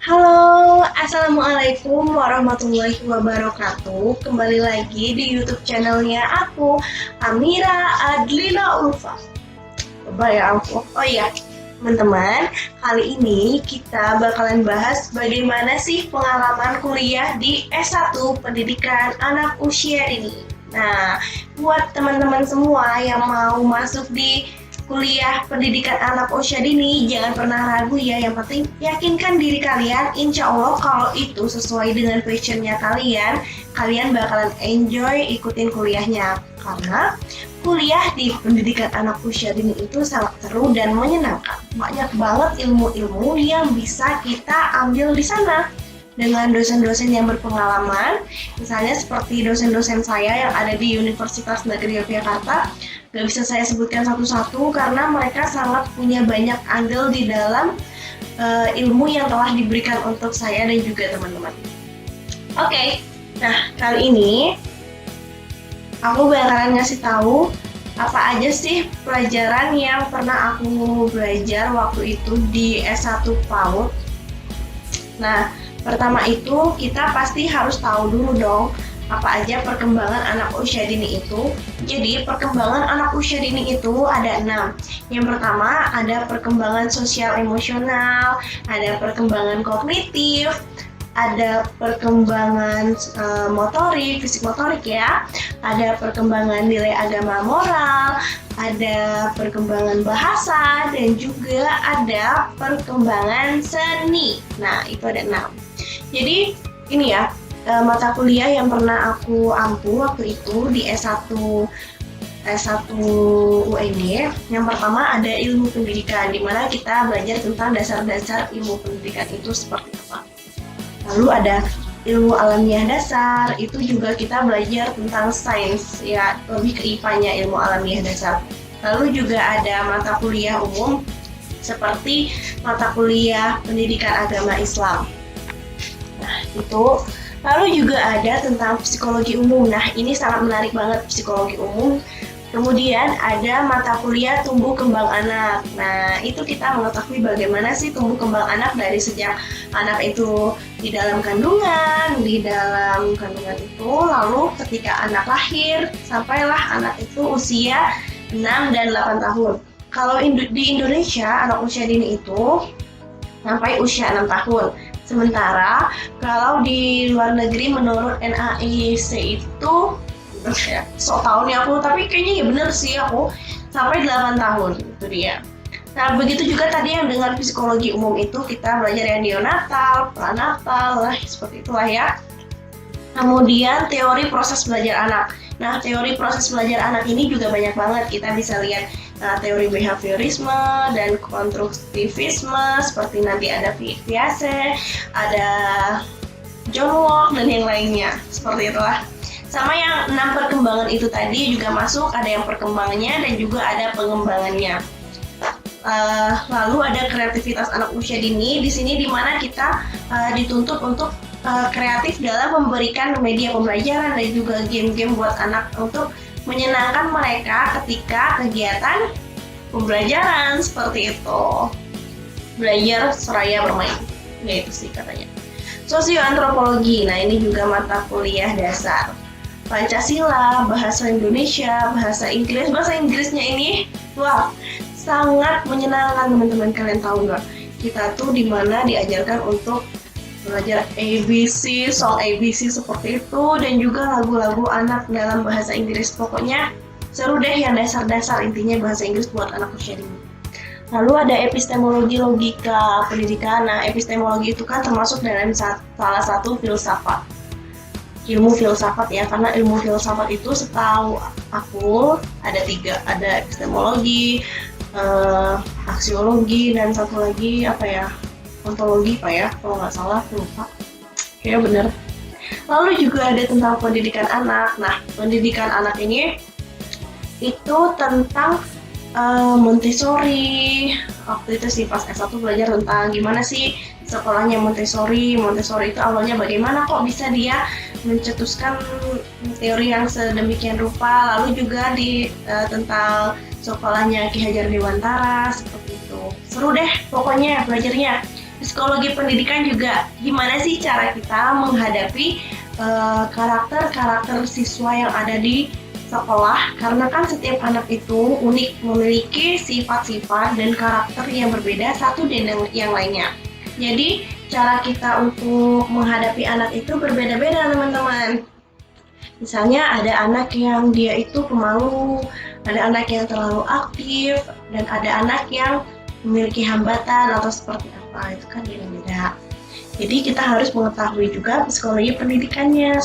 Halo, Assalamualaikum warahmatullahi wabarakatuh. Kembali lagi di YouTube channelnya aku, Amira Adlina Ulfa. Coba ya aku. Oh iya, teman-teman, kali ini kita bakalan bahas bagaimana sih pengalaman kuliah di S1 Pendidikan Anak Usia Dini. Nah, buat teman-teman semua yang mau masuk di kuliah pendidikan anak usia dini, jangan pernah ragu ya. Yang penting yakinkan diri kalian. Insya Allah kalau itu sesuai dengan passionnya kalian, kalian bakalan enjoy ikutin kuliahnya. Karena kuliah di pendidikan anak usia dini itu sangat seru dan menyenangkan. Banyak banget ilmu-ilmu yang bisa kita ambil di sana dengan dosen-dosen yang berpengalaman, misalnya seperti dosen-dosen saya yang ada di Universitas Negeri Yogyakarta. Gak bisa saya sebutkan satu-satu karena mereka sangat punya banyak andil di dalam ilmu yang telah diberikan untuk saya dan juga teman-teman. Oke, nah kali ini aku bakalan ngasih tahu apa aja sih pelajaran yang pernah aku belajar waktu itu di S1 PAUD. Nah, pertama itu kita pasti harus tahu dulu dong apa aja perkembangan anak usia dini itu. Jadi perkembangan anak usia dini itu ada 6. Yang pertama ada perkembangan sosial emosional, ada perkembangan kognitif, ada perkembangan motorik, fisik motorik ya, ada perkembangan nilai agama moral, ada perkembangan bahasa, dan juga ada perkembangan seni. Nah, itu ada 6. Jadi ini ya, mata kuliah yang pernah aku ampu waktu itu di S1 UNY. Yang pertama ada ilmu pendidikan, di mana kita belajar tentang dasar-dasar ilmu pendidikan itu seperti apa. Lalu ada ilmu alamiah dasar, itu juga kita belajar tentang sains, ya lebih ke IPA-nya ilmu alamiah dasar. Lalu juga ada mata kuliah umum seperti mata kuliah pendidikan agama Islam. Nah, itu. Lalu juga ada tentang psikologi umum. Nah, ini sangat menarik banget psikologi umum. Kemudian ada mata kuliah tumbuh kembang anak. Nah, itu kita mengetahui bagaimana sih tumbuh kembang anak dari sejak anak itu di dalam kandungan itu, lalu ketika anak lahir, sampailah anak itu usia 6 dan 8 tahun. Kalau di Indonesia, anak usia dini itu sampai usia 6 tahun. Sementara kalau di luar negeri menurut NAIC itu so tahun ya aku, tapi kayaknya ya bener sih aku sampai 8 tahun itu dia. Nah, begitu juga tadi yang dengan psikologi umum itu kita belajar yang neonatal, pranatal, lah seperti itulah ya. Kemudian teori proses belajar anak. Nah, teori proses belajar anak ini juga banyak banget. Kita bisa lihat teori behaviorisme dan konstruktivisme, seperti nanti ada Piaget, ada John Locke, dan yang lainnya. Seperti itulah. Sama yang 6 perkembangan itu tadi juga masuk, ada yang perkembangannya dan juga ada pengembangannya. Lalu ada kreativitas anak usia dini, di sini dimana kita dituntut untuk kreatif dalam memberikan media pembelajaran dan juga game-game buat anak untuk menyenangkan mereka ketika kegiatan pembelajaran seperti itu. Belajar seraya bermain, ya itu sih katanya. Sosioantropologi, nah ini juga mata kuliah dasar. Pancasila, bahasa Indonesia, bahasa Inggris. Bahasa Inggrisnya ini, wah, sangat menyenangkan teman-teman. Kalian tahu nggak? Kita tuh dimana diajarkan untuk belajar ABC, song ABC seperti itu, dan juga lagu-lagu anak dalam bahasa Inggris. Pokoknya seru deh yang dasar-dasar, intinya bahasa Inggris buat anak usia dini. Lalu ada epistemologi logika pendidikan. Nah, epistemologi itu kan termasuk dalam salah satu filsafat, ilmu filsafat ya, karena ilmu filsafat itu setahu aku ada 3, ada epistemologi, aksiologi, dan satu lagi apa ya, ontologi Pak ya, kalau nggak salah, lupa. Kayaknya bener. Lalu juga ada tentang pendidikan anak. Nah, pendidikan anak ini itu tentang Montessori. Waktu itu sih pas S1 belajar tentang gimana sih sekolahnya Montessori. Montessori itu awalnya bagaimana kok bisa dia mencetuskan teori yang sedemikian rupa. Lalu juga tentang sekolahnya Ki Hajar Dewantara, seperti itu. Seru deh pokoknya belajarnya. Psikologi pendidikan juga gimana sih cara kita menghadapi karakter-karakter siswa yang ada di sekolah, karena kan setiap anak itu unik, memiliki sifat-sifat dan karakter yang berbeda satu dengan yang lainnya. Jadi cara kita untuk menghadapi anak itu berbeda-beda teman-teman. Misalnya ada anak yang dia itu pemalu, ada anak yang terlalu aktif, dan ada anak yang memiliki hambatan atau seperti apa, itu kan beda-beda. Jadi kita harus mengetahui juga psikologi pendidikannya.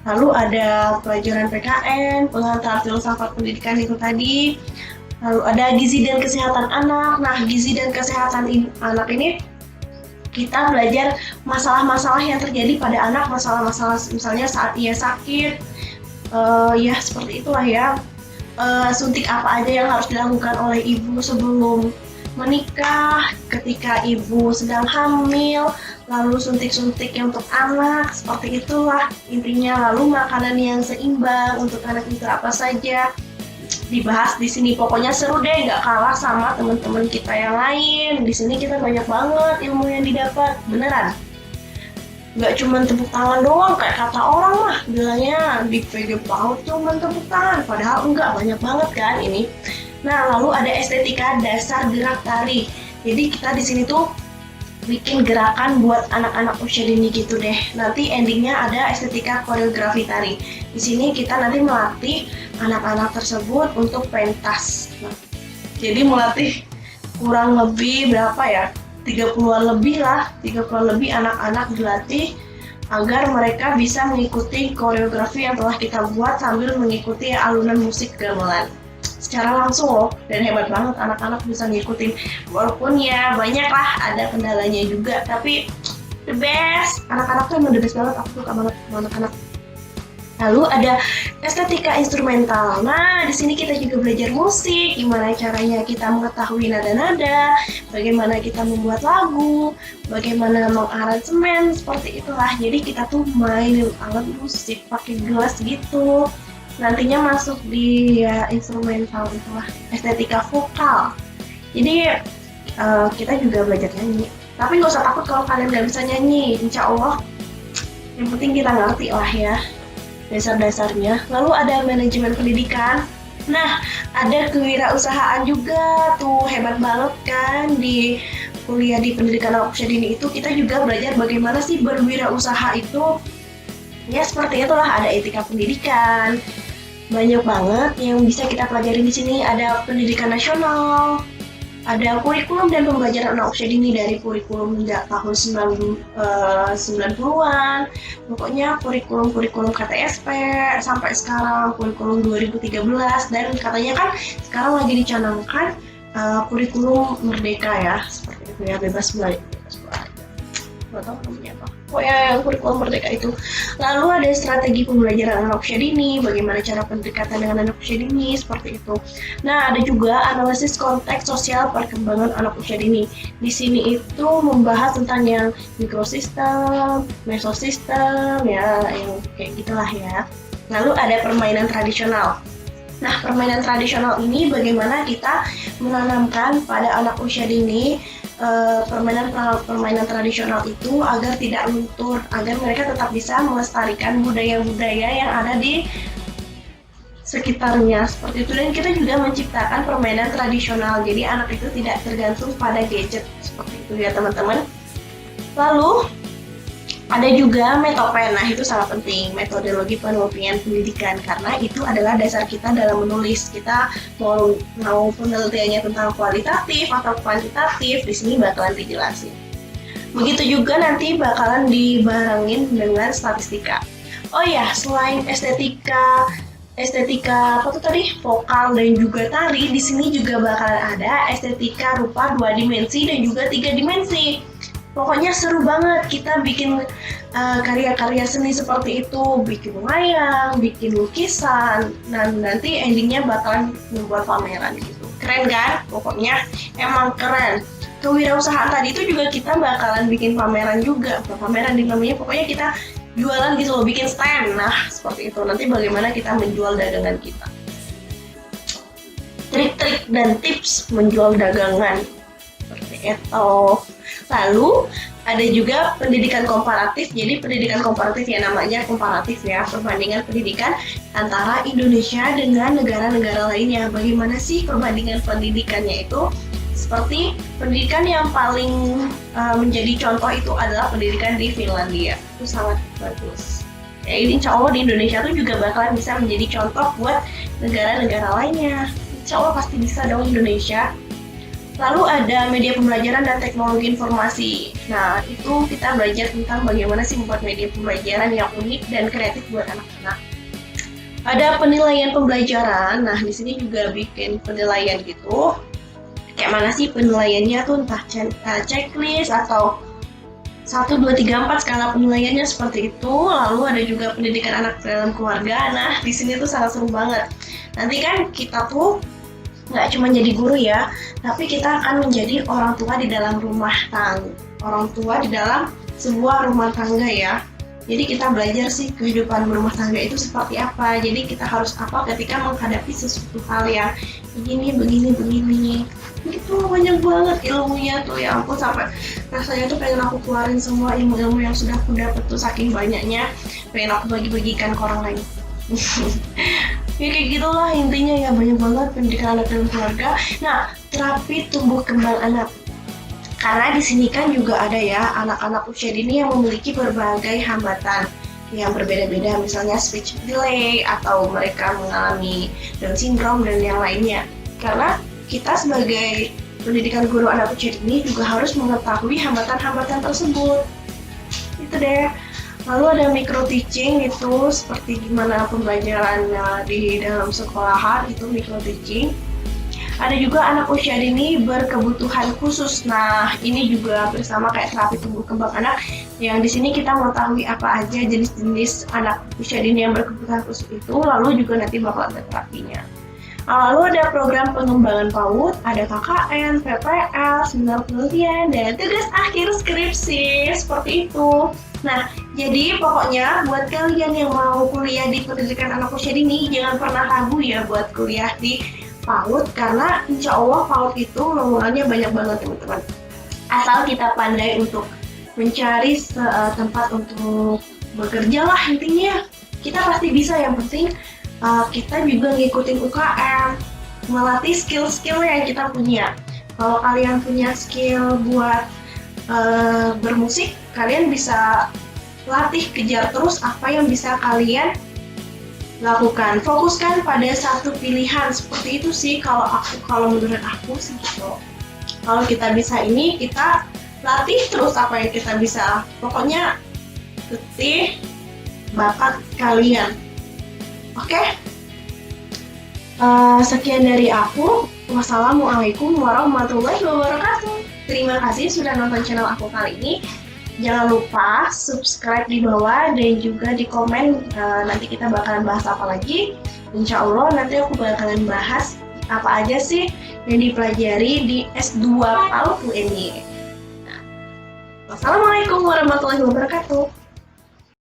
Lalu ada pelajaran PKN, pengantar filsafat pendidikan itu tadi. Lalu ada gizi dan kesehatan anak. Nah, gizi dan kesehatan anak ini kita belajar masalah-masalah yang terjadi pada anak, masalah-masalah misalnya saat ia sakit, ya seperti itulah ya. Suntik apa aja yang harus dilakukan oleh ibu sebelum menikah, ketika ibu sedang hamil, lalu suntik-suntik yang untuk anak, seperti itulah intinya. Lalu makanan yang seimbang untuk anak itu apa saja dibahas di sini. Pokoknya seru deh, nggak kalah sama teman-teman kita yang lain. Di sini kita banyak banget ilmu yang didapat, beneran. Nggak cuma tepuk tangan doang kayak kata orang mah bilangnya di PG PAUD cuma tepuk tangan, padahal enggak, banyak banget kan ini. Nah, lalu ada estetika dasar gerak tari. Jadi kita di sini tuh bikin gerakan buat anak-anak usia dini gitu deh. Nanti endingnya ada estetika koreografi tari. Di sini kita nanti melatih anak-anak tersebut untuk pentas. Nah, jadi melatih kurang lebih berapa ya? 30-an lebih lah, 30-an lebih anak-anak dilatih agar mereka bisa mengikuti koreografi yang telah kita buat sambil mengikuti alunan musik gamelan secara langsung loh, dan hebat banget anak-anak bisa ngikutin, walaupun ya banyak lah ada kendalanya juga, tapi the best, anak-anak tuh emang the best banget, aku suka banget sama anak-anak. Lalu ada estetika instrumental. Nah, di sini kita juga belajar musik, gimana caranya kita mengetahui nada-nada, bagaimana kita membuat lagu, bagaimana mengaransemen, seperti itulah. Jadi kita tuh mainin alat musik pakai gelas gitu. Nantinya masuk di ya, instrumental itulah, estetika vokal. Jadi kita juga belajar nyanyi. Tapi nggak usah takut kalau kalian nggak bisa nyanyi, insya Allah. Yang penting kita ngerti lah ya dasar-dasarnya. Lalu ada manajemen pendidikan. Nah, ada kewirausahaan juga tuh, hebat banget kan di kuliah di pendidikan anak usia dini itu kita juga belajar bagaimana sih berwirausaha itu. Ya seperti itulah, ada etika pendidikan. Banyak banget yang bisa kita pelajari di sini. Ada pendidikan nasional, ada kurikulum dan pembelajaran anak usia dini dari kurikulum tahun 90-an. Pokoknya kurikulum KTSP sampai sekarang kurikulum 2013, dan katanya kan sekarang lagi dicanangkan kurikulum merdeka ya, seperti itu ya, bebas belajar. Gak tahu namanya apa. Pokoknya yang kurikulum merdeka itu. Lalu ada strategi pembelajaran anak usia dini, bagaimana cara pendekatan dengan anak usia dini, seperti itu. Nah, ada juga analisis konteks sosial perkembangan anak usia dini. Di sini itu membahas tentang yang mikrosistem, mesosistem, ya yang kayak gitulah ya. Lalu ada permainan tradisional. Nah, permainan tradisional ini bagaimana kita menanamkan pada anak usia dini permainan tradisional itu agar tidak luntur, agar mereka tetap bisa melestarikan budaya-budaya yang ada di sekitarnya, seperti itu. Dan kita juga menciptakan permainan tradisional, jadi anak itu tidak tergantung pada gadget, seperti itu ya teman-teman. Lalu ada juga metopen. Nah, itu sangat penting, metodologi penelitian pendidikan, karena itu adalah dasar kita dalam menulis. Kita mau penelitiannya tentang kualitatif atau kuantitatif, di sini bakalan dijelasin. Begitu juga nanti bakalan dibarengin dengan statistika. Oh ya, selain estetika apa tuh tadi, vokal dan juga tari, di sini juga bakalan ada estetika rupa 2 dimensi dan juga 3 dimensi. Pokoknya seru banget kita bikin karya-karya seni seperti itu, bikin wayang, bikin lukisan, dan nanti endingnya bakalan membuat pameran gitu. Keren kan? Pokoknya emang keren. Kewirausahaan tadi itu juga kita bakalan bikin pameran juga. Pameran namanya, pokoknya kita jualan gitu loh, bikin stand. Nah, seperti itu. Nanti bagaimana kita menjual dagangan kita. Trik-trik dan tips menjual dagangan. Seperti itu. Lalu ada juga pendidikan komparatif. Jadi pendidikan komparatif ya namanya komparatif ya, perbandingan pendidikan antara Indonesia dengan negara-negara lainnya. Bagaimana sih perbandingan pendidikannya itu? Seperti pendidikan yang paling menjadi contoh itu adalah pendidikan di Finlandia. Itu sangat bagus. Ya, insya Allah di Indonesia tuh juga bakalan bisa menjadi contoh buat negara-negara lainnya. Insya Allah pasti bisa dong Indonesia. Lalu ada media pembelajaran dan teknologi informasi. Nah, itu kita belajar tentang bagaimana sih membuat media pembelajaran yang unik dan kreatif buat anak-anak. Ada penilaian pembelajaran. Nah, di sini juga bikin penilaian gitu. Kayak mana sih penilaiannya tuh, entah checklist atau 1, 2, 3, 4 skala penilaiannya seperti itu. Lalu ada juga pendidikan anak dalam keluarga. Nah, di sini tuh sangat seru banget. Nanti kan kita tuh nggak cuma jadi guru ya, tapi kita akan menjadi orang tua di dalam rumah tangga, orang tua di dalam sebuah rumah tangga ya. Jadi kita belajar sih kehidupan berumah tangga itu seperti apa. Jadi kita harus apa ketika menghadapi sesuatu hal yang begini. Itu banyak banget ilmunya tuh, ya ampun, sampai rasanya tuh pengen aku keluarin semua ilmu-ilmu yang sudah aku dapat tuh, saking banyaknya pengen aku bagi-bagikan ke orang lain. Ya kayak gitulah intinya ya, banyak banget pendidikan anak dan keluarga. Nah, terapi tumbuh kembang anak. Karena di sini kan juga ada ya anak-anak usia dini yang memiliki berbagai hambatan yang berbeda-beda, misalnya speech delay atau mereka mengalami Down syndrome dan yang lainnya. Karena kita sebagai pendidikan guru anak usia dini juga harus mengetahui hambatan-hambatan tersebut. Itu deh. Lalu ada micro teaching, itu seperti gimana pembelajarannya di dalam sekolahan, itu micro teaching. Ada juga anak usia dini berkebutuhan khusus. Nah, ini juga bersama kayak terapi tumbuh kembang anak, yang di sini kita mengetahui apa aja jenis-jenis anak usia dini yang berkebutuhan khusus itu, lalu juga nanti bakal ada terapinya. Lalu ada program pengembangan PAUD, ada KKN, PPL, seminar penelitian, dan tugas akhir skripsi, seperti itu. Nah, jadi pokoknya buat kalian yang mau kuliah di pendidikan anak usia dini, jangan pernah ragu ya buat kuliah di PAUD, karena insya Allah PAUD itu lowongannya banyak banget teman-teman. Asal kita pandai untuk mencari tempat untuk bekerja lah, intinya kita pasti bisa. Yang penting kita juga ngikutin UKM, melatih skill-skill yang kita punya. Kalau kalian punya skill buat bermusik, kalian bisa latih, kejar terus apa yang bisa kalian lakukan. Fokuskan pada satu pilihan, seperti itu sih kalau menurut aku sih gitu. Kalau kita bisa ini, kita latih terus apa yang kita bisa. Pokoknya latih bakat kalian. Oke? Sekian dari aku. Wassalamualaikum warahmatullahi wabarakatuh. Terima kasih sudah nonton channel aku kali ini. Jangan lupa subscribe di bawah dan juga di komen, nanti kita bakalan bahas apa lagi. Insya Allah nanti aku bakalan bahas apa aja sih yang dipelajari di S2 PAUD UNY. Wassalamualaikum warahmatullahi wabarakatuh.